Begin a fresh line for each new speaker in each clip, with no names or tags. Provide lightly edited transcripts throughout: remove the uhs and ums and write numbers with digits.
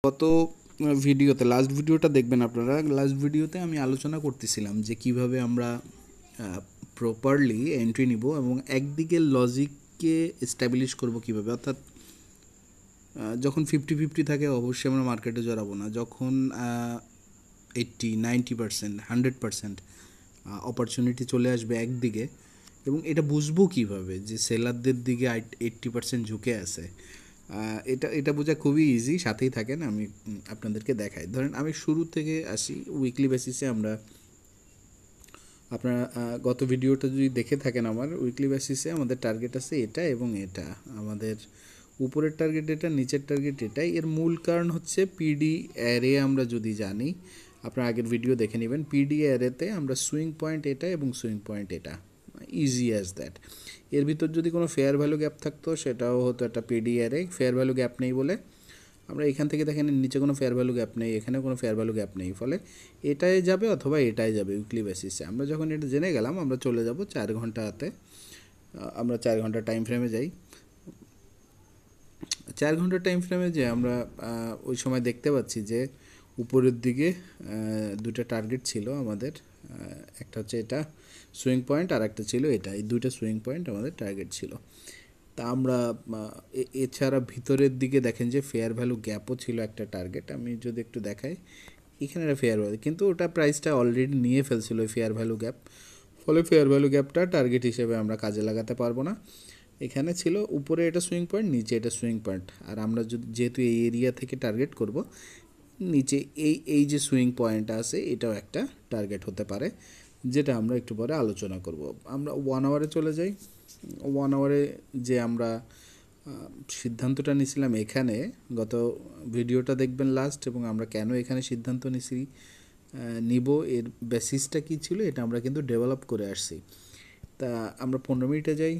গত ভিডিওতে লাস্ট ভিডিওটা দেখবেন আপনারা। লাস্ট ভিডিওতে আমি আলোচনা করতেছিলাম যে কিভাবে আমরা প্রপারলি এন্ট্রি নিব এবং একদিকে লজিককে এস্টাবলিশ করব কিভাবে। অর্থাৎ যখন 50-50 থাকে অবশ্যই আমরা মার্কেটে জড়াবো না। যখন 80-90% 100% অপরচুনিটি চলে আসবে একদিকে, এবং এটা বুঝবো কিভাবে যে সেলারদের দিকে 80% ঝুঁকে আছে, এটা এটা বোঝা খুবই ইজি। সাথেই থাকেন, আমি আপনাদেরকে দেখাই। ধরেন আমি শুরু থেকে আসি। উইকলি বেসিসে আমরা, আপনারা গত ভিডিওটা যদি দেখে থাকেন, আমার উইকলি বেসিসে আমাদের টার্গেট আছে এটা এবং এটা। আমাদের উপরের টার্গেট এটা, নিচের টার্গেট এটাই। এর মূল কারণ হচ্ছে পিডি অ্যারে আমরা যদি জানি, আপনার আগের ভিডিও দেখে নেবেন। পিডি অ্যারেতে আমরা সুইং পয়েন্ট এটা এবং সুইং পয়েন্ট এটা, ইজি অ্যাজ দ্যাট। এর ভিতর যদি কোনো ফেয়ার ভ্যালু গ্যাপ থাকতো সেটাও হতো একটা PD array. Fair value gap নেই বলে আমরা এখান থেকে দেখেন নিচে কোনো ফেয়ার ভ্যালু গ্যাপ নেই, এখানে কোনো ফেয়ার ভ্যালু গ্যাপ নেই, ফলে এটাই যাবে অথবা এটাই যাবে উইকলি বেসিসে। আমরা যখন এটা জেনে গেলাম, আমরা চলে যাব 4 ঘন্টাতে। আমরা 4 ঘন্টা টাইম ফ্রেমে যাই। 4 ঘন্টা টাইম ফ্রেমে যে আমরা ওই সময় দেখতে পাচ্ছি যে উপরের দিকে দুটো টার্গেট ছিল আমাদের। একটা হচ্ছে এটা সুইং পয়েন্ট, আর একটা ছিল এটা। এই দুইটা সুইং পয়েন্ট আমাদের টার্গেট ছিল। তা আমরা এছাড়া ভিতরের দিকে দেখেন যে ফেয়ার ভ্যালু গ্যাপও ছিল একটা টার্গেট। আমি যদি একটু দেখাই, এখানে একটা ফেয়ার ভ্যালু, কিন্তু ওটা প্রাইসটা অলরেডি নিয়ে ফেলছিল ওই ফেয়ার ভ্যালু গ্যাপ, ফলে ফেয়ার ভ্যালু গ্যাপটা টার্গেট হিসেবে আমরা কাজে লাগাতে পারবো না। এখানে ছিল উপরে এটা সুইং পয়েন্ট, নিচে এটা সুইং পয়েন্ট। আর আমরা যদি যেহেতু এই এরিয়া থেকে টার্গেট করব, নিচে এই এই যে সুইং পয়েন্ট আছে এটাও একটা টার্গেট হতে পারে, যেটা আমরা একটু পরে আলোচনা করব। আমরা 1 আওয়ারে চলে যাই। 1 আওয়ারে যে আমরা সিদ্ধান্তটা নিয়েছিলাম এখানে, গত ভিডিওটা দেখবেন লাস্ট, এবং আমরা কেন এখানে সিদ্ধান্ত নিব, এর বেসিসটা কী ছিল, এটা আমরা কিন্তু ডেভেলপ করে আসছি। তা আমরা 15 মিনিটে যাই।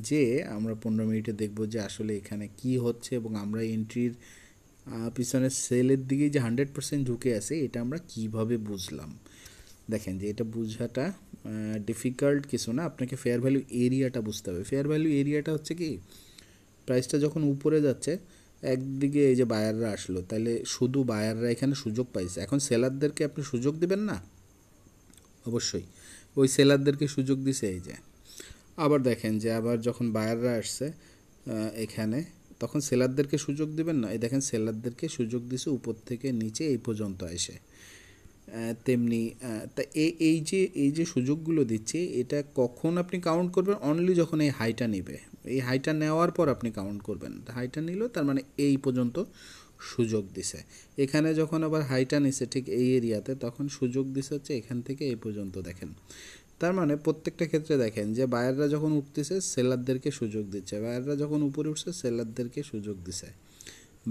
যে আমরা 15 মিনিটে দেখব যে আসলে এখানে কি হচ্ছে, এবং আমরা এন্ট্রির পিছনে সেলের দিকে যে 100% ঢুকে আছে, এটা আমরা কিভাবে বুঝলাম। দেখেন যে এটা বোঝাটা ডিফিকাল্ট কিছু না। আপনাকে ফেয়ার ভ্যালু এরিয়াটা বুঝতে হবে। ফেয়ার ভ্যালু এরিয়াটা হচ্ছে কি, প্রাইসটা যখন উপরে যাচ্ছে, একদিকে এই যে বায়াররা আসলো, তাহলে শুধু বায়াররা এখানে সুযোগ পাইছে। এখন সেলারদেরকে আপনি সুযোগ দিবেন না? অবশ্যই ওই সেলারদেরকে সুযোগ দিছে এই যে। আবার দেখেন যে আবার যখন বায়াররা আসছে এখানে, তখন সেলারদেরকে সুযোগ দিবেন না? এই দেখেন সেলারদেরকে সুযোগ দিছে উপর থেকে নিচে এই পর্যন্ত এসে। তেমনি তা এই যে সুযোগগুলো দিচ্ছে, এটা কখন আপনি কাউন্ট করবেন? অনলি যখন এই হাইটা নেবে। এই হাইটা নেওয়ার পর আপনি কাউন্ট করবেন। হাইটা নিল, তার মানে এই পর্যন্ত সুযোগ দিছে। এখানে যখন আবার হাইটা নিছে ঠিক এই এরিয়াতে, তখন সুযোগ দিছে হচ্ছে এখান থেকে এই পর্যন্ত। দেখেন, তার মানে প্রত্যেকটা ক্ষেত্রে দেখেন যে বায়াররা যখন উঠতেছে সেলারদেরকে সুযোগ দিচ্ছে, বায়াররা যখন উপরে উঠছে সেলারদেরকে সুযোগ দিছে,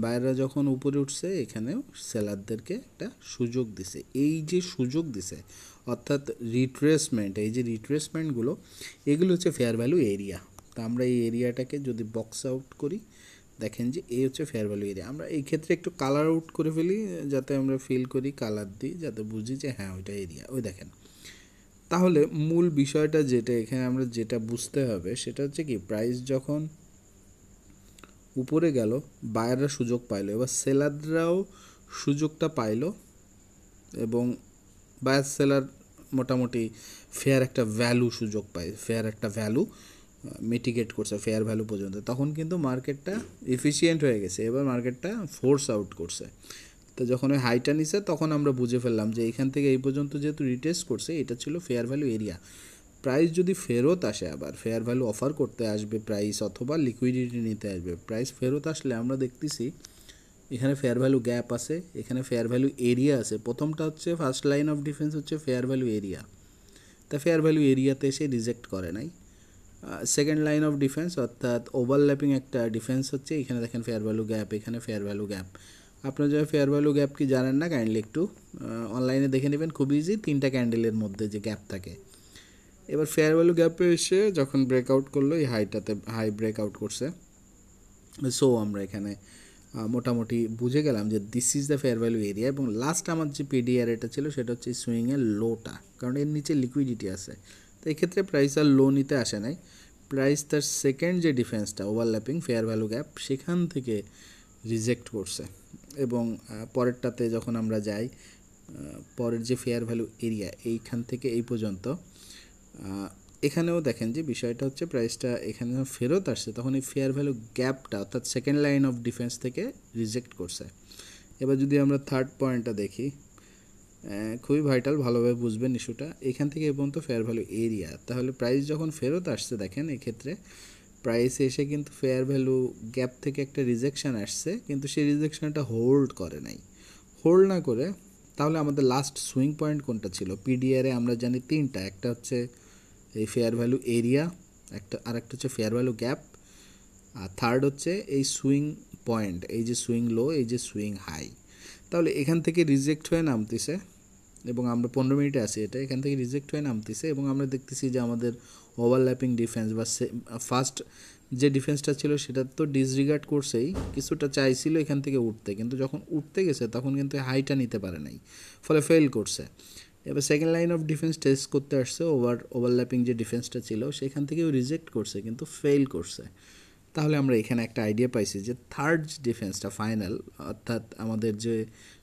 বায়াররা যখন উপরে উঠছে এখানেও সেলারদেরকে একটা সুযোগ দিছে। এই যে সুযোগ দিছে, অর্থাৎ রিট্রেসমেন্ট, এই যে রিট্রেসমেন্টগুলো, এগুলো হচ্ছে ফেয়ার ভ্যালু এরিয়া। তা আমরা এই এরিয়াটাকে যদি বক্স আউট করি, দেখেন যে এই হচ্ছে ফেয়ার ভ্যালু এরিয়া। আমরা এই ক্ষেত্রে একটু কালার আউট করে ফেলি, যাতে আমরা ফিল করি, কালার দিই, যাতে বুঝি যে হ্যাঁ ওইটা এরিয়া। ওই দেখেন, তাহলে মূল বিষয়টা যেটা এখানে আমরা যেটা বুঝতে হবে সেটা হচ্ছে কি, প্রাইস যখন উপরে গেল, বায়াররা সুযোগ পাইলো, এবার সেলাররাও সুযোগটা পাইলো, এবং বায়ার সেলার মোটামুটি ফেয়ার একটা ভ্যালু সুযোগ পায়, ফেয়ার একটা ভ্যালু মিটিগেট করছে ফেয়ার ভ্যালু পর্যন্ত। তখন কিন্তু মার্কেটটা এফিসিয়েন্ট হয়ে গেছে, এবার মার্কেটটা ফোর্স আউট করছে। তো যখন ওই হাইটা নিছে, তখন আমরা বুঝে ফেললাম যে এইখান থেকে এই পর্যন্ত যেহেতু রিটেস্ট করছে, এটা ছিল ফেয়ার ভ্যালু এরিয়া। প্রাইস যদি ফেরত আসে, আবার ফেয়ার ভ্যালু অফার করতে আসবে প্রাইস, অথবা লিকুইডিটি নিতে আসবে। প্রাইস ফেরত আসলে আমরা দেখতেছি এখানে ফেয়ার ভ্যালু গ্যাপ আছে, এখানে ফেয়ার ভ্যালু এরিয়া আছে। প্রথমটা হচ্ছে ফার্স্ট লাইন অফ ডিফেন্স হচ্ছে ফেয়ার ভ্যালু এরিয়া, তা ফেয়ার ভ্যালু এরিয়াতে এসে রিজেক্ট করে নাই। সেকেন্ড লাইন অফ ডিফেন্স অর্থাৎ ওভারল্যাপিং একটা ডিফেন্স হচ্ছে, এখানে দেখেন ফেয়ার ভ্যালু গ্যাপ, এখানে ফেয়ার ভ্যালু গ্যাপ। আপনারা যারা ফেয়ার ভ্যালু গ্যাপ কি জানেন না, কাইন্ডলি একটু অনলাইনে দেখে নেবেন, খুব ইজি। 3টা ক্যান্ডেলের মধ্যে যে গ্যাপ থাকে। এবার ফেয়ার ভ্যালু গ্যাপে এসে যখন ব্রেকআউট করলো, এই হাইটাতে হাই ব্রেকআউট করছে। সো আমরা এখানে মোটামুটি বুঝে গেলাম যে this is the fair value area. এবং লাস্ট আমার যে পিডিআর এটা ছিল, সেটা হচ্ছে সুইংয়ের লোটা, কারণ এর নিচে লিকুইডিটি আছে। তো এক্ষেত্রে প্রাইস আর লো নিতে আসে নাই। প্রাইস তার সেকেন্ড যে ডিফেন্সটা ওভারল্যাপিং ফেয়ার ভ্যালু গ্যাপ, সেখান থেকে রিজেক্ট করছে। এবং পরেরটাতে যখন আমরা যাই, পরের যে ফেয়ার ভ্যালু এরিয়া এইখান থেকে এই পর্যন্ত, এখানেও দেখেন যে বিষয়টা হচ্ছে প্রাইসটা এখানে যখন ফেরত আসছে তখন এই ফেয়ার ভ্যালু গ্যাপটা অর্থাৎ সেকেন্ড লাইন অফ ডিফেন্স থেকে রিজেক্ট করছে। এবার যদি আমরা থার্ড পয়েন্টটা দেখি, খুবই ভাইটাল, ভালোভাবে বুঝবেন ইস্যুটা। এখান থেকে এ পর্যন্ত ফেয়ার ভ্যালু এরিয়া, তাহলে প্রাইস যখন ফেরত আসছে দেখেন এক্ষেত্রে প্রাইস এসে কিন্তু ফেয়ার ভ্যালু গ্যাপ থেকে একটা রিজেকশান আসছে, কিন্তু সেই রিজেকশানটা হোল্ড করে নাই। হোল্ড না করে তাহলে আমাদের লাস্ট সুইং পয়েন্ট কোনটা ছিল? পিডিআরে আমরা জানি তিনটা, একটা হচ্ছে এই ফেয়ার ভ্যালু এরিয়া, আর একটা হচ্ছে ফেয়ার ভ্যালু গ্যাপ, আর থার্ড হচ্ছে এই সুইং পয়েন্ট, এই যে সুইং লো, এই যে সুইং হাই। তাহলে এখান থেকে রিজেক্ট হয়ে নামতেছে এবং আমরা 15 মিনিটে আসি, এটা এখান থেকে রিজেক্ট হয়ে নামতেছে এবং আমরা দেখতেছি যে আমাদের ওভারল্যাপিং ডিফেন্স বা ফার্স্ট যে ডিফেন্সটা ছিল সেটা তো ডিসরিগার্ড করছেই, কিছুটা চাইছিল এখান থেকে উঠতে, কিন্তু যখন উঠতে গেছে তখন কিন্তু হাইটা নিতে পারে নাই, ফলে ফেল করছে। এবার second line of defence test করতে আসছে, ওভারল্যাপিং যে ডিফেন্সটা ছিল সেখান থেকেও রিজেক্ট করছে কিন্তু ফেল করছে। তাহলে আমরা এখানে একটা আইডিয়া পাইছি যে থার্ড ডিফেন্সটা ফাইনাল, অর্থাৎ আমাদের যে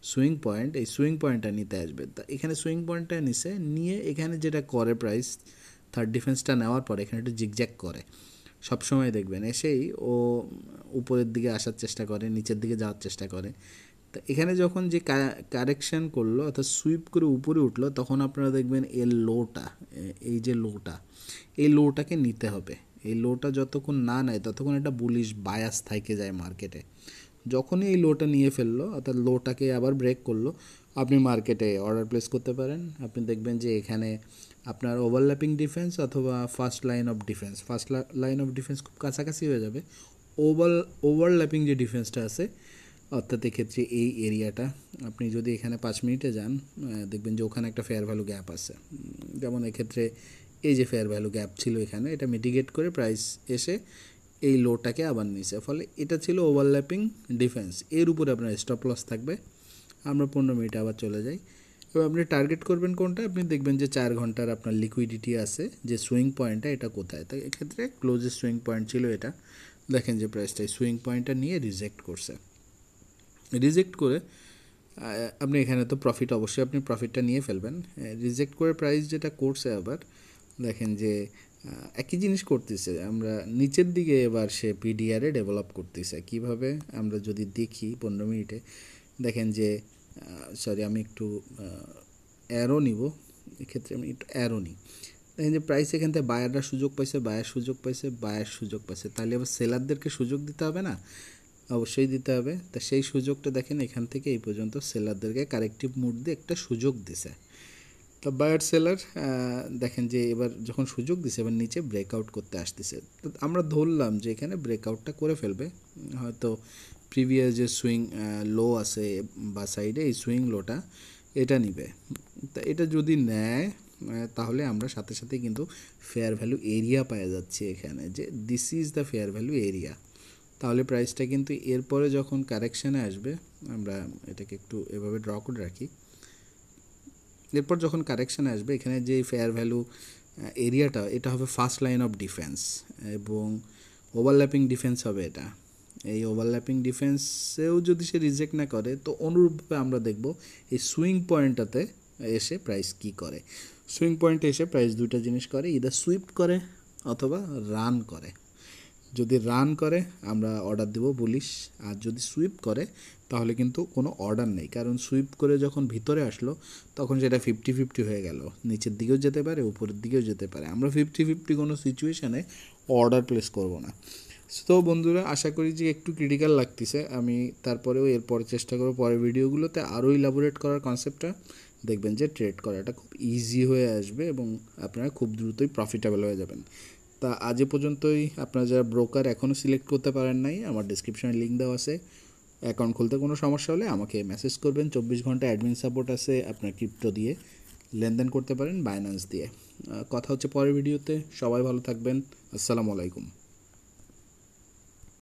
সুইং পয়েন্ট, এই সুইং পয়েন্টটা নিতে আসবে। তা এখানে সুইং পয়েন্টটা নিয়ে এখানে যেটা করে প্রাইস থার্ড ডিফেন্সটা নেওয়ার পর এখানে একটু জিগজ্যাগ করে সবসময়, দেখবেন এসেই ও উপরের দিকে আসার চেষ্টা করে, নিচের দিকে যাওয়ার চেষ্টা করে। তো এখানে যখন যে কারেকশান করলো অর্থাৎ সুইপ করে উপরে উঠলো, তখন আপনারা দেখবেন এর লোটা, এই যে লোটা, এই লোটাকে নিতে হবে। এই লোটা যতক্ষণ না নেয় ততক্ষণ একটা বুলিশ বায়াস থেকে যায় মার্কেটে। যখনই এই লোটা নিয়ে ফেললো অর্থাৎ লোটাকে আবার ব্রেক করলো, আপনি মার্কেটে অর্ডার প্লেস করতে পারেন। আপনি দেখবেন যে এখানে আপনার ওভারল্যাপিং ডিফেন্স অথবা first line of defence, first line of defence খুব কাছাকাছি হয়ে যাবে। ওভারল্যাপিং যে ডিফেন্সটা আছে অর্থাৎ এক্ষেত্রে এই এরিয়াটা, আপনি যদি এখানে 5 মিনিটে যান দেখবেন যে ওখানে একটা ফেয়ার ভ্যালু গ্যাপ আছে। যেমন এক্ষেত্রে এই যে ফেয়ার ভ্যালু গ্যাপ ছিল এখানে, এটা মিটিগেট করে প্রাইস এসে এই লোটাকে আবার নিছে, ফলে এটা ছিল ওভারল্যাপিং ডিফেন্স। এর উপরে আপনার স্টপ লস থাকবে। আমরা 15 মিনিটে আবার চলে যাই। এবার আপনি টার্গেট করবেন কোনটা? আপনি দেখবেন যে 4 ঘন্টার আপনার লিকুইডিটি আছে, যে সুইং পয়েন্টটা এটা কোথায়। তাই এক্ষেত্রে ক্লোজেস্ট সুইং পয়েন্ট ছিল এটা। দেখেন যে প্রাইসটা সুইং পয়েন্টটা নিয়ে রিজেক্ট করছে। রিজেক্ট করে আপনি এখানে তো প্রফিট, অবশ্যই আপনি প্রফিটটা নিয়ে ফেলবেন। রিজেক্ট করে প্রাইস যেটা করছে আবার দেখেন যে একই জিনিস করতেছে, আমরা নিচের দিকে এবার সে পিডিআরে ডেভেলপ করতেছে। কিভাবে আমরা যদি দেখি 15 মিনিটে, দেখেন যে সরি আমি একটু অ্যারো নিব, এক্ষেত্রে আমি একটু অ্যারো নিই। দেখেন যে প্রাইস এখান থেকে বায়াররা সুযোগ পাইছে, বায়ার সুযোগ পাইছে, তাহলে আবার সেলারদেরকে সুযোগ দিতে হবে না? অবশ্যই দিতে হবে। তা সেই সুযোগটা দেখেন এখান থেকে এই পর্যন্ত সেলারদেরকে কারেক্টিভ মুড দিয়ে একটা সুযোগ দিছে। তো বায়ার সেলার দেখেন যে এবার যখন সুযোগ দিছে এবার নিচে ব্রেকআউট করতে আসতেছে। তো আমরা ধরলাম যে এখানে ব্রেকআউটটা করে ফেলবে, হয়তো প্রিভিয়াস যে সুইং লো আছে বা সাইডে এই সুইং লোটা এটা নিবে। তা এটা যদি নেয় তাহলে আমরা সাথে সাথে কিন্তু ফেয়ার ভ্যালু এরিয়া পাওয়া যাচ্ছে এখানে, যে this is the fair value area. তাহলে প্রাইসটা কিন্তু এরপরে যখন কারেকশানে আসবে, আমরা এটাকে একটু এভাবে ড্র করে রাখি, এরপর যখন কারেকশানে আসবে এখানে যে ফেয়ার ভ্যালু এরিয়াটা এটা হবে ফার্স্ট লাইন অফ ডিফেন্স এবং ওভারল্যাপিং ডিফেন্স হবে এটা। এই ওভারল্যাপিং ডিফেন্সেও যদি সে রিজেক্ট না করে, তো অনুরূপভাবে আমরা দেখব এই সুইং পয়েন্টটাতে এসে প্রাইস কি করে। সুইং পয়েন্টে এসে প্রাইস দুইটা জিনিস করে, ইদার সুইপ করে অথবা রান করে। যদি রান করে আমরা অর্ডার দেব বুলিশ, আর যদি সুইপ করে তাহলে কিন্তু কোনো অর্ডার নেই, কারণ সুইপ করে যখন ভিতরে আসলো তখন সেটা 50-50 হয়ে গেল, নিচের দিকেও যেতে পারে উপরের দিকেও যেতে পারে। আমরা 50-50 কোনো সিচুয়েশানে অর্ডার প্লেস করব না। তো বন্ধুরা, আশা করি যে একটু ক্রিটিক্যাল লাগতেছে, আমি তারপরেও এরপর চেষ্টা করব পরের ভিডিওগুলোতে আরও ইলাবোরেট করার কনসেপ্টটা। দেখবেন যে ট্রেড করাটা খুব ইজি হয়ে আসবে এবং আপনারা খুব দ্রুতই প্রফিটেবল হয়ে যাবেন। তা আজ পর্যন্তই। আপনারা যারা ব্রোকার এখনও সিলেক্ট করতে পারেন নাই, আমার ডিসক্রিপশনে লিঙ্ক দেওয়া আছে। অ্যাকাউন্ট খুলতে কোনো সমস্যা হলে আমাকে মেসেজ করবেন, 24 ঘন্টা অ্যাডমিন সাপোর্ট আছে, আপনার ক্রিপ্টো দিয়ে লেনদেন করতে পারেন, বাইন্যান্স দিয়ে। কথা হচ্ছে পরের ভিডিওতে। সবাই ভালো থাকবেন। আসসালামু আলাইকুম।